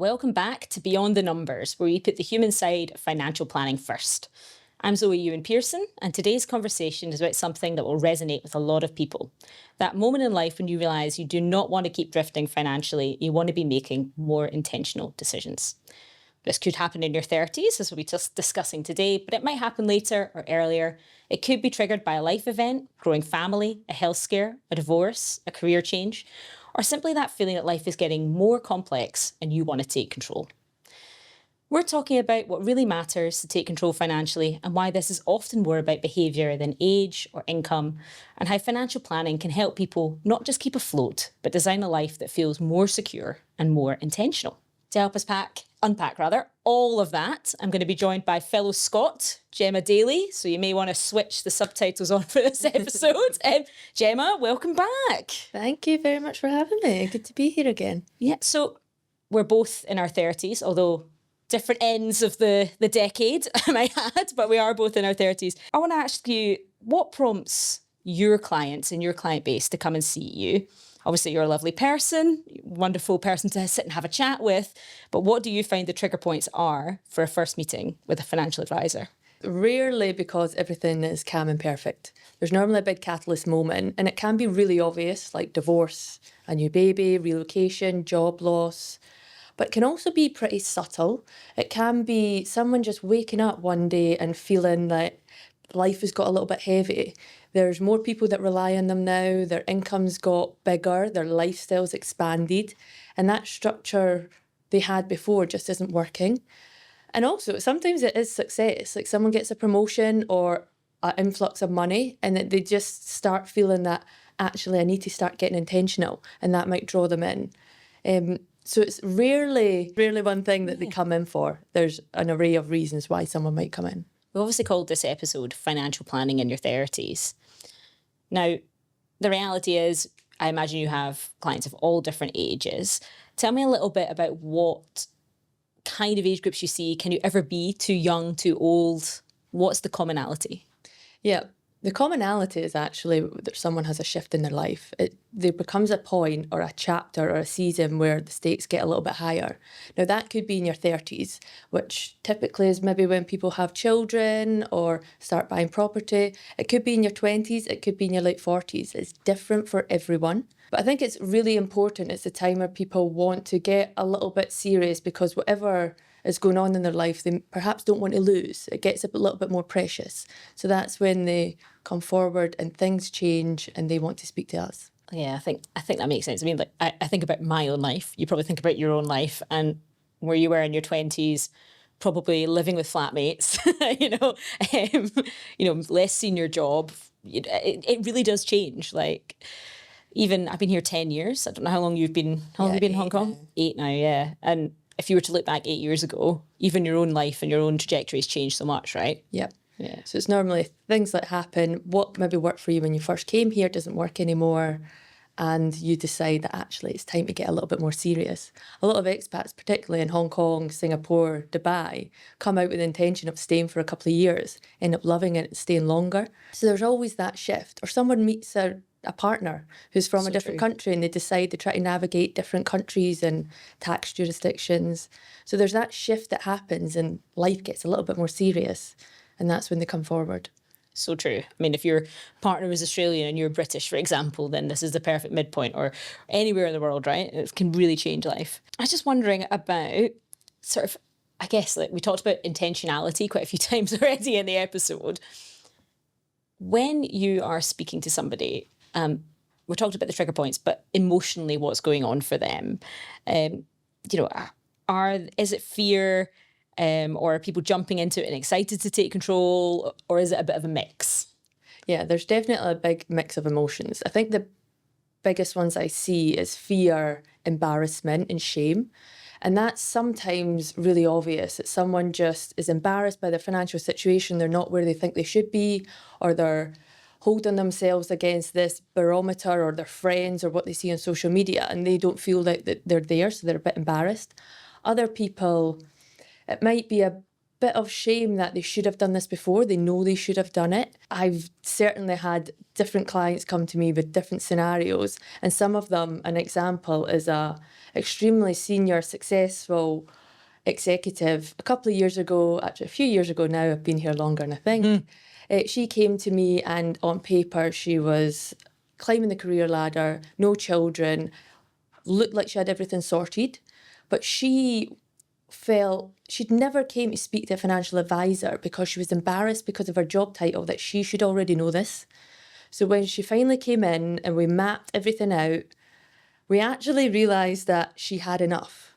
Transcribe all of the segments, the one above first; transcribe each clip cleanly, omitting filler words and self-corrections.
welcome back to Beyond the Numbers, where we put the human side of financial planning first. I'm Ewen-Pearson, and today's conversation is about something that will resonate with a lot of people. That moment in life when you realise you do not want to keep drifting financially, you want to be making more intentional decisions. This could happen in your 30s, as we'll be just discussing today, but it might happen later or earlier. It could be triggered by a life event, growing family, a health scare, a divorce, a career change, or simply that feeling that life is getting more complex and you want to take control. We're talking about what really matters to take control financially and why this is often more about behaviour than age or income, and how financial planning can help people not just keep afloat, but design a life that feels more secure and more intentional. To help us unpack all of that, I'm going to be joined by fellow Scot, Jemma Daley. So you may want to switch the subtitles on for this episode. Jemma, welcome back. Thank you very much for having me. Good to be here again. Yeah, so we're both in our 30s, although different ends of the decade, I might add, but we are both in our 30s. I want to ask you, what prompts your clients and your client base to come and see you? Obviously, you're a lovely person, wonderful person to sit and have a chat with, but what do you find the trigger points are for a first meeting with a financial advisor? Rarely because everything is calm and perfect. There's normally a big catalyst moment, and it can be really obvious, like divorce, a new baby, relocation, job loss. But it can also be pretty subtle. It can be someone just waking up one day and feeling that life has got a little bit heavy. There's more people that rely on them now, their income's got bigger, their lifestyle's expanded, and that structure they had before just isn't working. And also, sometimes it is success, like someone gets a promotion or an influx of money and that they just start feeling that, actually, I need to start getting intentional, and that might draw them in. So it's rarely one thing that they come in for. There's an array of reasons why someone might come in. We obviously called this episode Financial Planning in Your 30s. Now, the reality is, I imagine you have clients of all different ages. Tell me a little bit about what kind of age groups you see. Can you ever be too young, too old? What's the commonality? Yeah, the commonality is actually that someone has a shift in their life. There becomes a point or a chapter or a season where the stakes get a little bit higher. Now, that could be in your 30s, which typically is maybe when people have children or start buying property. It could be in your 20s, it could be in your late 40s. It's different for everyone. But I think it's really important. It's a time where people want to get a little bit serious because whatever is going on in their life, they perhaps don't want to lose. It gets a little bit more precious. So that's when they come forward and things change and they want to speak to us. Yeah, I think that makes sense. I mean, like I think about my own life. You probably think about your own life and where you were in your 20s, probably living with flatmates, less senior job. It really does change. Like, even I've been here 10 years. I don't know how long you've been. How long have you been in Hong Kong? Now. 8 now, yeah. And if you were to look back 8 years ago, even your own life and your own trajectory has changed so much, right? Yep. Yeah. So it's normally things that happen. What maybe worked for you when you first came here doesn't work anymore. And you decide that actually it's time to get a little bit more serious. A lot of expats, particularly in Hong Kong, Singapore, Dubai, come out with the intention of staying for a couple of years, end up loving it and staying longer. So there's always that shift. Or someone meets a partner who's from a different country and they decide to try to navigate different countries and tax jurisdictions. So there's that shift that happens and life gets a little bit more serious, and that's when they come forward. So true. I mean, if your partner was Australian and you're British, for example, then this is the perfect midpoint, or anywhere in the world, right? It can really change life. I was just wondering about sort of, I guess, like we talked about intentionality quite a few times already in the episode. When you are speaking to somebody, we're talking about the trigger points, but emotionally what's going on for them? Is it fear? Or are people jumping into it and excited to take control, or is it a bit of a mix? Yeah, there's definitely a big mix of emotions. I think the biggest ones I see is fear, embarrassment and shame. And that's sometimes really obvious, that someone just is embarrassed by their financial situation, they're not where they think they should be, or they're holding themselves against this barometer or their friends or what they see on social media, and they don't feel like that they're there, so they're a bit embarrassed. Other people, it might be a bit of shame that they should have done this before. They know they should have done it. I've certainly had different clients come to me with different scenarios, and some of them, an example is a extremely senior, successful executive. A couple of years ago, actually a few years ago now, I've been here longer than I think, she came to me, and on paper she was climbing the career ladder, no children, looked like she had everything sorted, but she felt she'd never came to speak to a financial advisor because she was embarrassed because of her job title that she should already know this. So when she finally came in and we mapped everything out, we actually realised that she had enough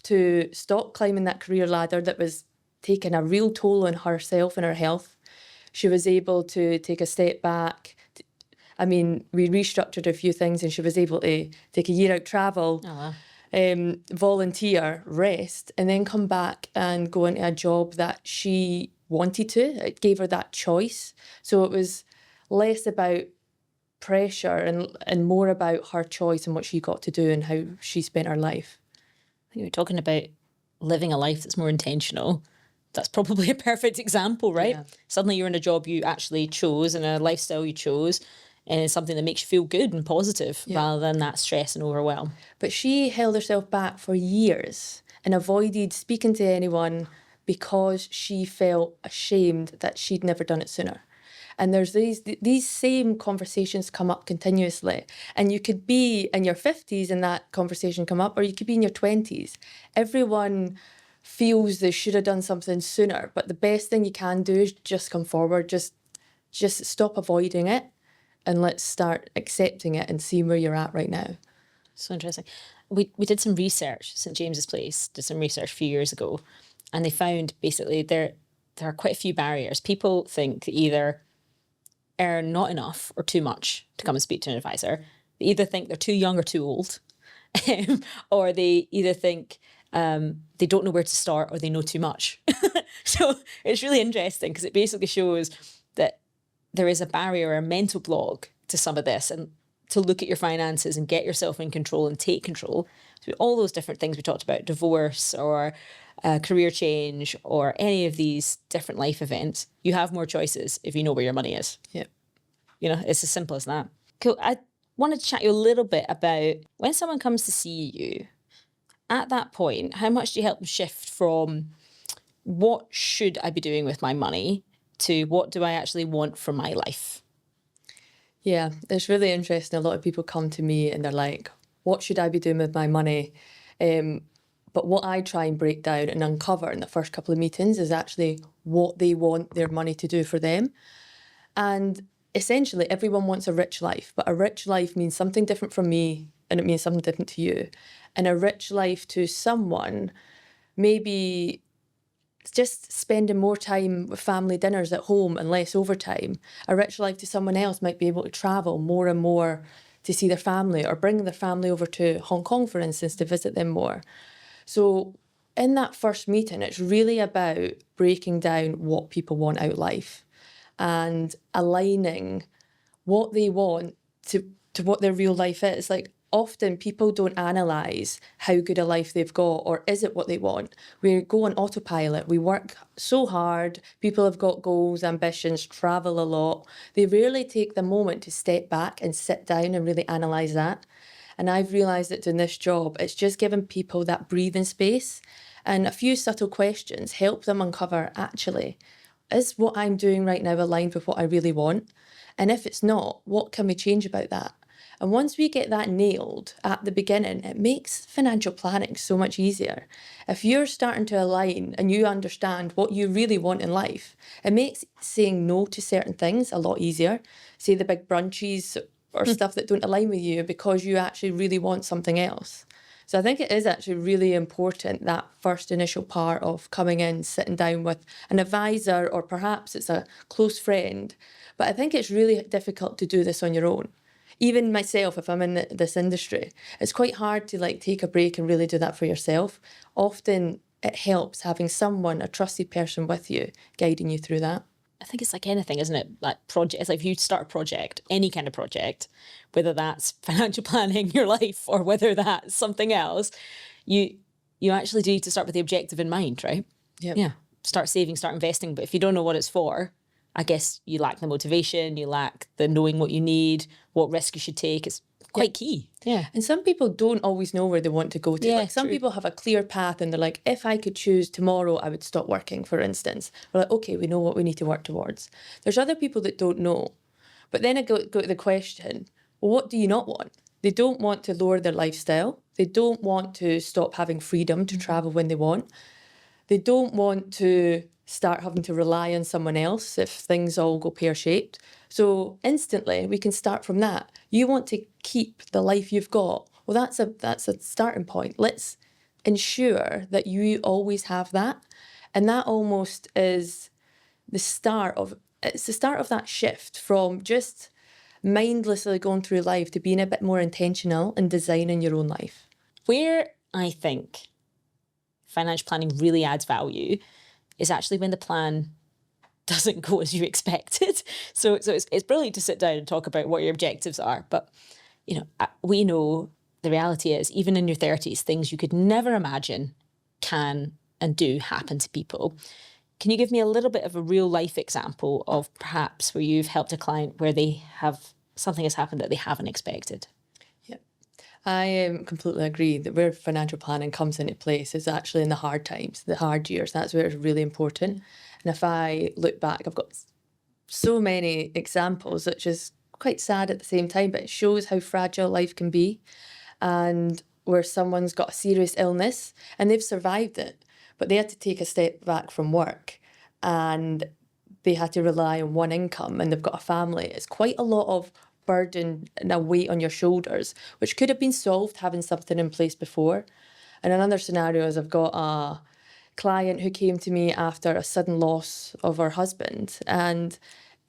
to stop climbing that career ladder that was taking a real toll on herself and her health. She was able to take a step back. I mean, we restructured a few things and she was able to take a year out travel. Oh, wow. Volunteer, rest, and then come back and go into a job that she wanted to. It gave her that choice. So it was less about pressure and more about her choice and what she got to do and how she spent her life. I think we're talking about living a life that's more intentional. That's probably a perfect example, right? Yeah. Suddenly you're in a job you actually chose and a lifestyle you chose, and it's something that makes you feel good and positive rather than that stress and overwhelm. But she held herself back for years and avoided speaking to anyone because she felt ashamed that she'd never done it sooner. And there's these same conversations come up continuously. And you could be in your 50s and that conversation come up, or you could be in your 20s. Everyone feels they should have done something sooner, but the best thing you can do is just come forward, just stop avoiding it, and let's start accepting it and seeing where you're at right now. So interesting. We did some research, St James's Place did some research a few years ago, and they found basically there are quite a few barriers. People think they either earn not enough or too much to come and speak to an advisor. They either think they're too young or too old, or they either think they don't know where to start or they know too much. So it's really interesting because it basically shows that there is a barrier or a mental block to some of this, and to look at your finances and get yourself in control and take control. So all those different things we talked about, divorce or career change or any of these different life events, you have more choices if you know where your money is. Yep. You know, it's as simple as that. Cool. I wanted to chat you a little bit about when someone comes to see you, at that point, how much do you help them shift from what should I be doing with my money to what do I actually want from my life? Yeah, it's really interesting. A lot of people come to me and they're like, what should I be doing with my money? But what I try and break down and uncover in the first couple of meetings is actually what they want their money to do for them. And essentially, everyone wants a rich life, but a rich life means something different from me and it means something different to you. And a rich life to someone maybe just spending more time with family dinners at home and less overtime. A rich life to someone else might be able to travel more and more to see their family or bring their family over to Hong Kong, for instance, to visit them more. So in that first meeting, it's really about breaking down what people want out of life and aligning what they want to what their real life is. Like, often people don't analyse how good a life they've got, or is it what they want? We go on autopilot, we work so hard, people have got goals, ambitions, travel a lot. They rarely take the moment to step back and sit down and really analyse that. And I've realised that doing this job, it's just giving people that breathing space, and a few subtle questions help them uncover, actually, is what I'm doing right now aligned with what I really want? And if it's not, what can we change about that? And once we get that nailed at the beginning, it makes financial planning so much easier. If you're starting to align and you understand what you really want in life, it makes saying no to certain things a lot easier. Say the big brunches or stuff that don't align with you because you actually really want something else. So I think it is actually really important, that first initial part of coming in, sitting down with an advisor, or perhaps it's a close friend. But I think it's really difficult to do this on your own. Even myself, if I'm in this industry, it's quite hard to take a break and really do that for yourself. Often it helps having someone, a trusted person with you, guiding you through that. I think it's like anything, isn't it? Like project. It's like if you start a project, any kind of project, whether that's financial planning your life or whether that's something else, you actually do need to start with the objective in mind, right? Yep. Yeah. start saving, start investing. But if you don't know what it's for, I guess you lack the motivation, you lack the knowing what you need, what risk you should take. It's quite key. Yeah. And some people don't always know where they want to go to. Yeah, Like some true. people have a clear path and they're like, if I could choose tomorrow, I would stop working, for instance. We're like, okay, we know what we need to work towards. There's other people that don't know. But then I go to the question, well, what do you not want? They don't want to lower their lifestyle. They don't want to stop having freedom to travel when they want. They don't want to start having to rely on someone else if things all go pear-shaped. So instantly, we can start from that. You want to keep the life you've got. Well, that's a starting point. Let's ensure that you always have that. And that almost is the start of that shift from just mindlessly going through life to being a bit more intentional and designing your own life. Where I think financial planning really adds value is actually when the plan doesn't go as you expected. So it's brilliant to sit down and talk about what your objectives are. But, we know the reality is, even in your 30s, things you could never imagine can and do happen to people. Can you give me a little bit of a real life example of perhaps where you've helped a client where something has happened that they haven't expected? I completely agree that where financial planning comes into place is actually in the hard times, the hard years. That's where it's really important. And if I look back, I've got so many examples, which is quite sad at the same time, but it shows how fragile life can be. And where someone's got a serious illness and they've survived it, but they had to take a step back from work and they had to rely on one income and they've got a family. It's quite a lot of burden and a weight on your shoulders, which could have been solved having something in place before. And another scenario is I've got a client who came to me after a sudden loss of her husband. And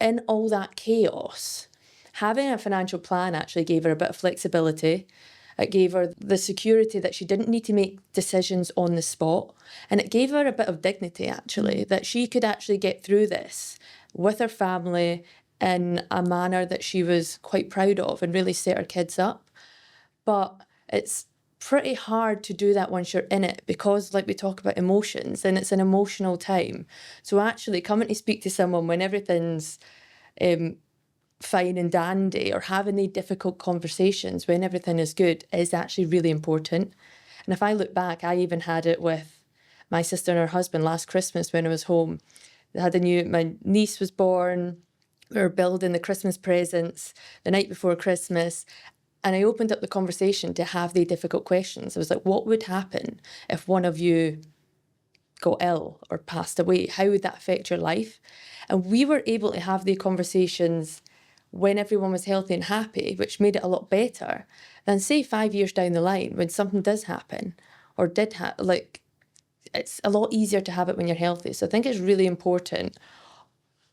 in all that chaos, having a financial plan actually gave her a bit of flexibility. It gave her the security that she didn't need to make decisions on the spot. And it gave her a bit of dignity, actually, that she could actually get through this with her family in a manner that she was quite proud of and really set her kids up. But it's pretty hard to do that once you're in it because, like we talk about emotions, and it's an emotional time. So actually coming to speak to someone when everything's fine and dandy, or having the difficult conversations when everything is good, is actually really important. And if I look back, I even had it with my sister and her husband last Christmas when I was home. My niece was born. We were building the Christmas presents the night before Christmas. And I opened up the conversation to have the difficult questions. I was like, what would happen if one of you got ill or passed away? How would that affect your life? And we were able to have the conversations when everyone was healthy and happy, which made it a lot better than, say, 5 years down the line when something does happen or did happen. Like, it's a lot easier to have it when you're healthy. So I think it's really important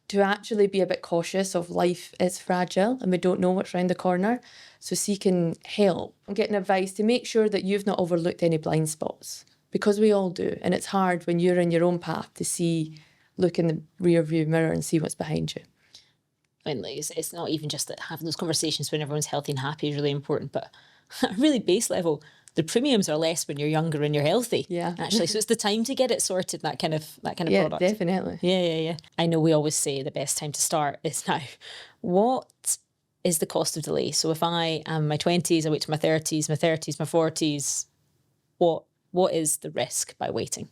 to actually be a bit cautious of life is fragile and we don't know what's around the corner. So seeking help and getting advice to make sure that you've not overlooked any blind spots, because we all do. And it's hard when you're in your own path to look in the rear view mirror and see what's behind you. I mean, it's not even just that having those conversations when everyone's healthy and happy is really important, but at a really base level, the premiums are less when you're younger and you're healthy. Yeah. Actually, so it's the time to get it sorted, that kind of Yeah, product. definitely. Yeah. I know we always say the best time to start is now. What is the cost of delay? So if I am in my 20s, I wait to my 30s, my 40s, what is the risk by waiting?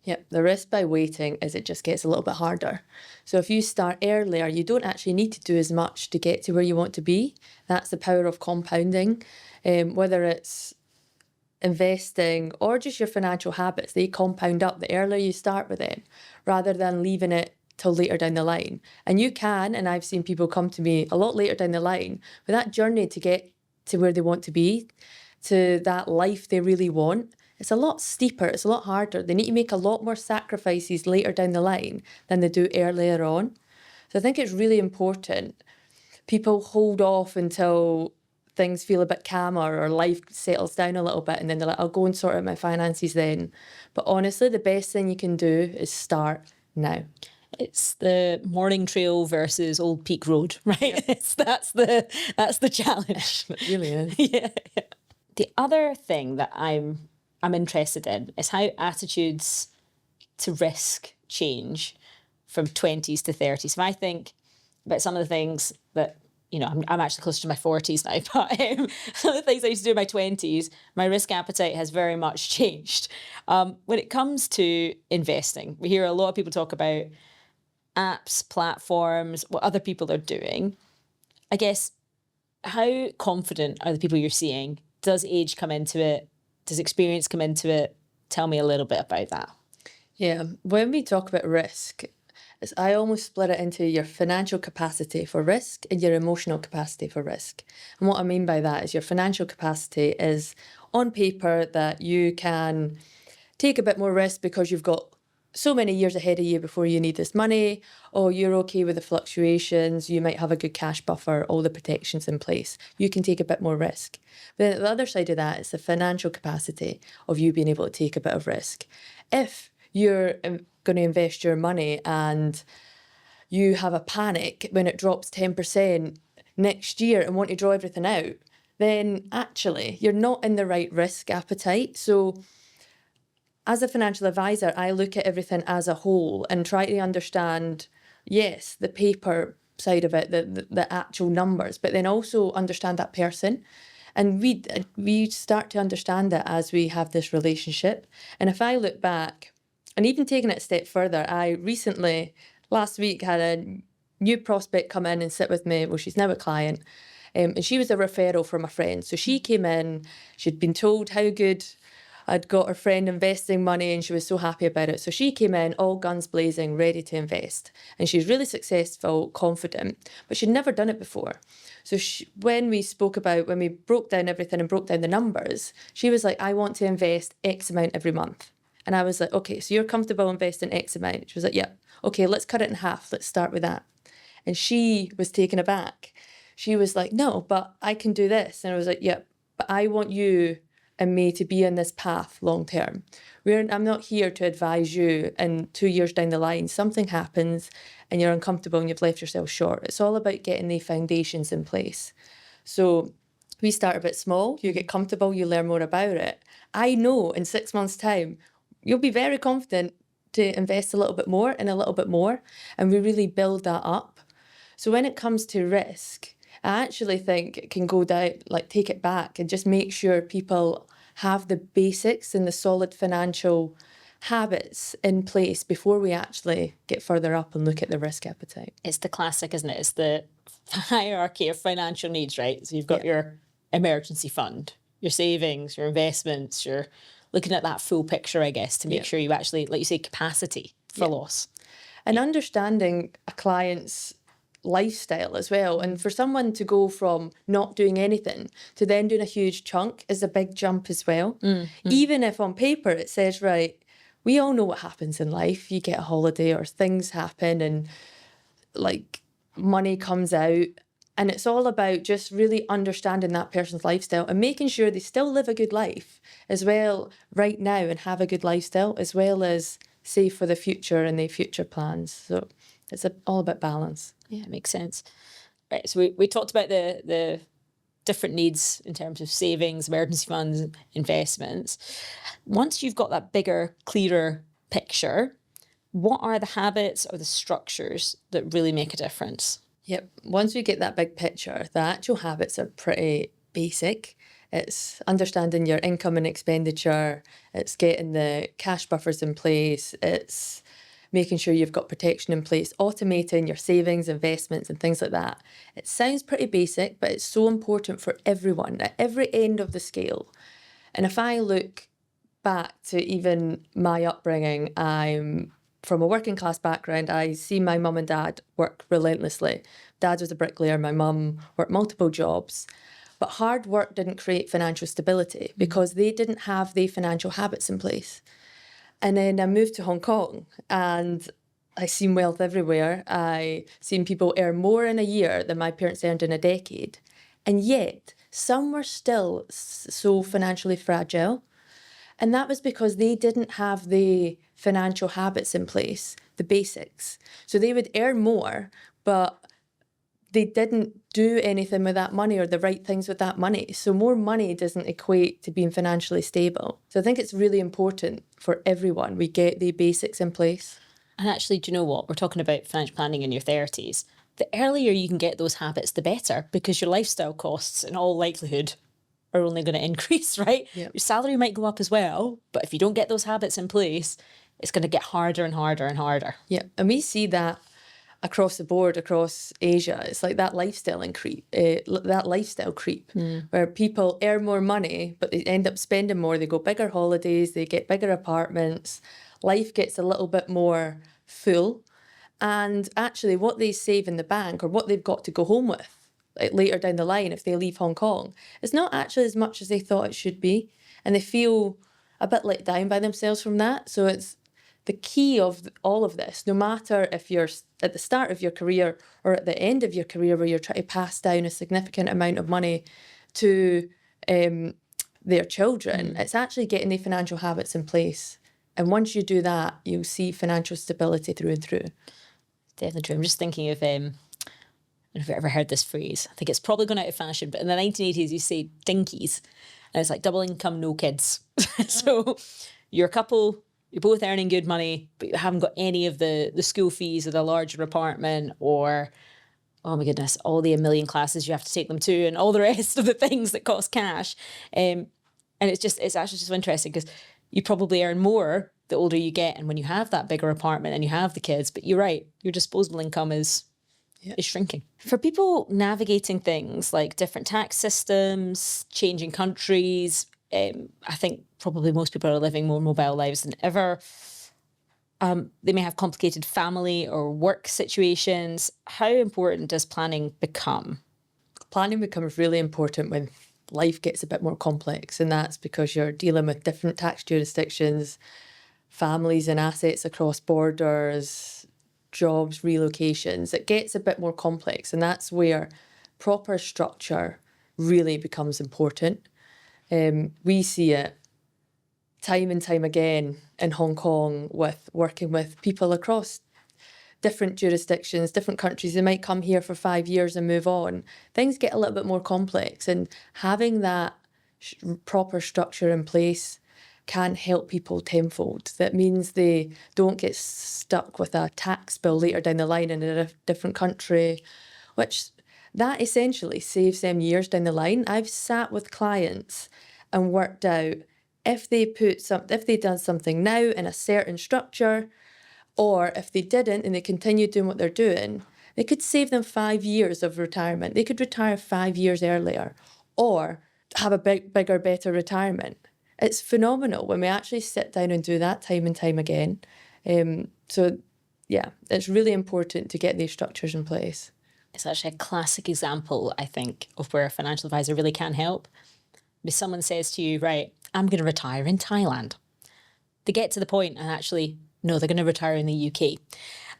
Yep, the risk by waiting is it just gets a little bit harder. So if you start earlier, you don't actually need to do as much to get to where you want to be. That's the power of compounding. Whether it's investing or just your financial habits, they compound up the earlier you start with them, rather than leaving it till later down the line. And you can, and I've seen people come to me a lot later down the line, but that journey to get to where they want to be, to that life they really want, it's a lot steeper, it's a lot harder. They need to make a lot more sacrifices later down the line than they do earlier on. So I think it's really important people hold off until things feel a bit calmer or life settles down a little bit, and then they're like, I'll go and sort out my finances then. But honestly, the best thing you can do is start now. It's the morning trail versus Old Peak Road, right? Yeah. That's the challenge. It really is. Yeah. The other thing that I'm interested in is how attitudes to risk change from 20s to 30s? If I think about some of the things that, I'm actually closer to my 40s now, but some of the things I used to do in my 20s, my risk appetite has very much changed. When it comes to investing, we hear a lot of people talk about apps, platforms, what other people are doing. I guess, how confident are the people you're seeing? Does age come into it? Does experience come into it? Tell me a little bit about that. Yeah, when we talk about risk, I almost split it into your financial capacity for risk and your emotional capacity for risk. And what I mean by that is your financial capacity is on paper that you can take a bit more risk because you've got so many years ahead of you before you need this money, or you're okay with the fluctuations, you might have a good cash buffer, all the protections in place. You can take a bit more risk. But the other side of that is the financial capacity of you being able to take a bit of risk. If you're going to invest your money and you have a panic when it drops 10% next year and want to draw everything out, then actually you're not in the right risk appetite. So as a financial advisor, I look at everything as a whole and try to understand, yes, the paper side of it, the actual numbers, but then also understand that person. And we start to understand that as we have this relationship. And if I look back, and even taking it a step further, I recently, last week, had a new prospect come in and sit with me. Well, she's now a client. And she was a referral from a friend. So she came in, she'd been told how good I'd got her friend investing money, and she was so happy about it. So she came in all guns blazing, ready to invest. And she's really successful, confident, but she'd never done it before. So when we broke down everything and broke down the numbers, she was like, I want to invest X amount every month. And I was like, okay, so you're comfortable investing X amount? She was like, yeah. Okay, let's cut it in half. Let's start with that. And she was taken aback. She was like, no, but I can do this. And I was like, yeah, but I want you and me to be on this path long term. I'm not here to advise you and 2 years down the line, something happens and you're uncomfortable and you've left yourself short. It's all about getting the foundations in place. So we start a bit small, you get comfortable, you learn more about it. I know in 6 months' time, you'll be very confident to invest a little bit more and a little bit more. And we really build that up. So when it comes to risk, I actually think it can go down, like take it back and just make sure people have the basics and the solid financial habits in place before we actually get further up and look at the risk appetite. It's the classic, isn't it? It's the hierarchy of financial needs, right? So you've got your emergency fund, your savings, your investments, you're looking at that full picture, I guess, to make sure you actually, like you say, capacity for loss. And understanding a client's lifestyle as well. And for someone to go from not doing anything to then doing a huge chunk is a big jump as well. Even if on paper it says, right, we all know what happens in life. You get a holiday or things happen and like money comes out. And it's all about just really understanding that person's lifestyle and making sure they still live a good life as well right now and have a good lifestyle as well as save for the future and their future plans. So it's all about balance. Yeah, it makes sense. Right, so we talked about the different needs in terms of savings, emergency funds, investments. Once you've got that bigger, clearer picture, what are the habits or the structures that really make a difference? Yep. Once we get that big picture, the actual habits are pretty basic. It's understanding your income and expenditure. It's getting the cash buffers in place. It's making sure you've got protection in place, automating your savings, investments and things like that. It sounds pretty basic, but it's so important for everyone at every end of the scale. And if I look back to even my upbringing, I'm from a working class background. I see my mum and dad work relentlessly. Dad was a bricklayer, my mum worked multiple jobs. But hard work didn't create financial stability because they didn't have the financial habits in place. And then I moved to Hong Kong and I seen wealth everywhere. I seen people earn more in a year than my parents earned in a decade. And yet some were still so financially fragile. And that was because they didn't have the financial habits in place, the basics. So they would earn more, but they didn't do anything with that money or the right things with that money. So more money doesn't equate to being financially stable. So I think it's really important for everyone we get the basics in place. And actually, do you know what? We're talking about financial planning in your 30s. The earlier you can get those habits, the better, because your lifestyle costs, in all likelihood, are only going to increase, right? Yep. Your salary might go up as well, but if you don't get those habits in place, it's going to get harder and harder and harder. Yeah, and we see that across the board, across Asia. It's like that lifestyle creep, where people earn more money, but they end up spending more. They go bigger holidays, they get bigger apartments. Life gets a little bit more full. And actually what they save in the bank or what they've got to go home with, like later down the line if they leave Hong Kong, is not actually as much as they thought it should be. And they feel a bit let down by themselves from that. So it's the key of all of this, no matter if you're at the start of your career or at the end of your career where you're trying to pass down a significant amount of money to their children, it's actually getting the financial habits in place. And once you do that, you'll see financial stability through and through. Definitely true. I'm just thinking of, I don't know if you've ever heard this phrase. I think it's probably gone out of fashion, but in the 1980s, you say dinkies. And it's like double income, no kids. So you're a couple, you're both earning good money, but you haven't got any of the school fees of the larger apartment or, oh my goodness, all the 1,000,000 classes you have to take them to and all the rest of the things that cost cash. And it's actually just interesting because you probably earn more the older you get and when you have that bigger apartment and you have the kids. But you're right, your disposable income is shrinking. For people navigating things like different tax systems, changing countries, I think probably most people are living more mobile lives than ever. They may have complicated family or work situations. How important does planning become? Planning becomes really important when life gets a bit more complex, and that's because you're dealing with different tax jurisdictions, families and assets across borders, jobs, relocations. It gets a bit more complex, and that's where proper structure really becomes important. We see it time and time again in Hong Kong with working with people across different jurisdictions, different countries. They might come here for 5 years and move on. Things get a little bit more complex, and having that proper structure in place can help people tenfold. That means they don't get stuck with a tax bill later down the line in a different country, which that essentially saves them years down the line. I've sat with clients and worked out if they'd done something now in a certain structure, or if they didn't and they continued doing what they're doing, they could save them 5 years of retirement. They could retire 5 years earlier or have a bigger, better retirement. It's phenomenal when we actually sit down and do that time and time again. So, yeah, it's really important to get these structures in place. It's actually a classic example, I think, of where a financial advisor really can help. If someone says to you, right, I'm going to retire in Thailand. They get to the point and actually, no, they're going to retire in the UK.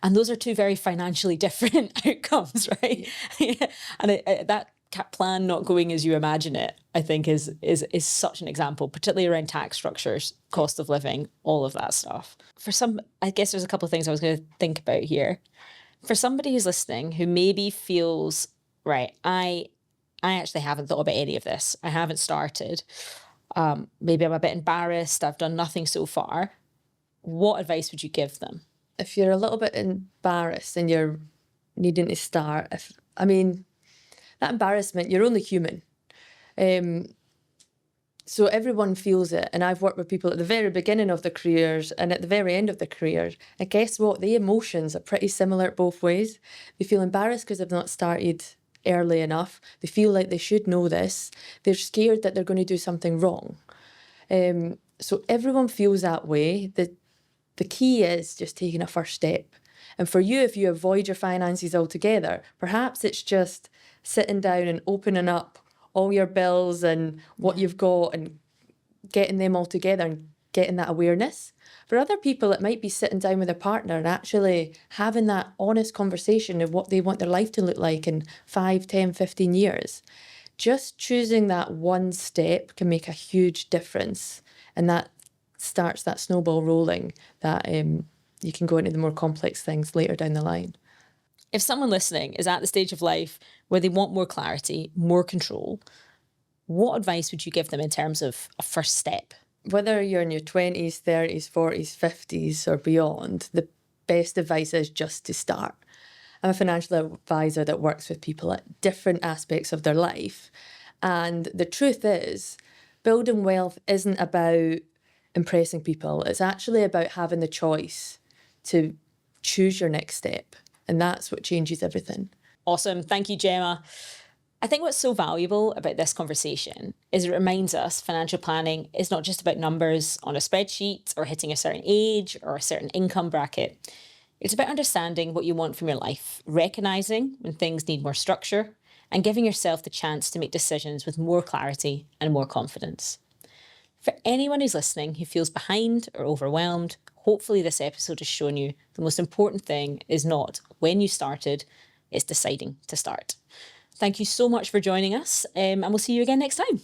And those are two very financially different outcomes, right? Yeah. And that plan not going as you imagine it, I think is such an example, particularly around tax structures, cost of living, all of that stuff. For some, I guess there's a couple of things I was going to think about here. For somebody who's listening who maybe feels, right, I actually haven't thought about any of this. I haven't started. Maybe I'm a bit embarrassed. I've done nothing so far. What advice would you give them? If you're a little bit embarrassed and you're needing to start, that embarrassment, you're only human. So everyone feels it. And I've worked with people at the very beginning of their careers and at the very end of their careers. And guess what? The emotions are pretty similar both ways. They feel embarrassed because they've not started early enough. They feel like they should know this. They're scared that they're going to do something wrong. So everyone feels that way. The key is just taking a first step. And for you, if you avoid your finances altogether, perhaps it's just sitting down and opening up all your bills and what you've got and getting them all together and getting that awareness. For other people, it might be sitting down with a partner and actually having that honest conversation of what they want their life to look like in 5, 10, 15 years. Just choosing that one step can make a huge difference. And that starts that snowball rolling that you can go into the more complex things later down the line. If someone listening is at the stage of life where they want more clarity, more control, what advice would you give them in terms of a first step? Whether you're in your 20s, 30s, 40s, 50s or beyond, the best advice is just to start. I'm a financial advisor that works with people at different aspects of their life. And the truth is, building wealth isn't about impressing people. It's actually about having the choice to choose your next step. And that's what changes everything. Awesome. Thank you, Jemma. I think what's so valuable about this conversation is it reminds us financial planning is not just about numbers on a spreadsheet or hitting a certain age or a certain income bracket. It's about understanding what you want from your life, recognising when things need more structure, and giving yourself the chance to make decisions with more clarity and more confidence. For anyone who's listening who feels behind or overwhelmed, hopefully this episode has shown you the most important thing is not when you started, it's deciding to start. Thank you so much for joining us, and we'll see you again next time.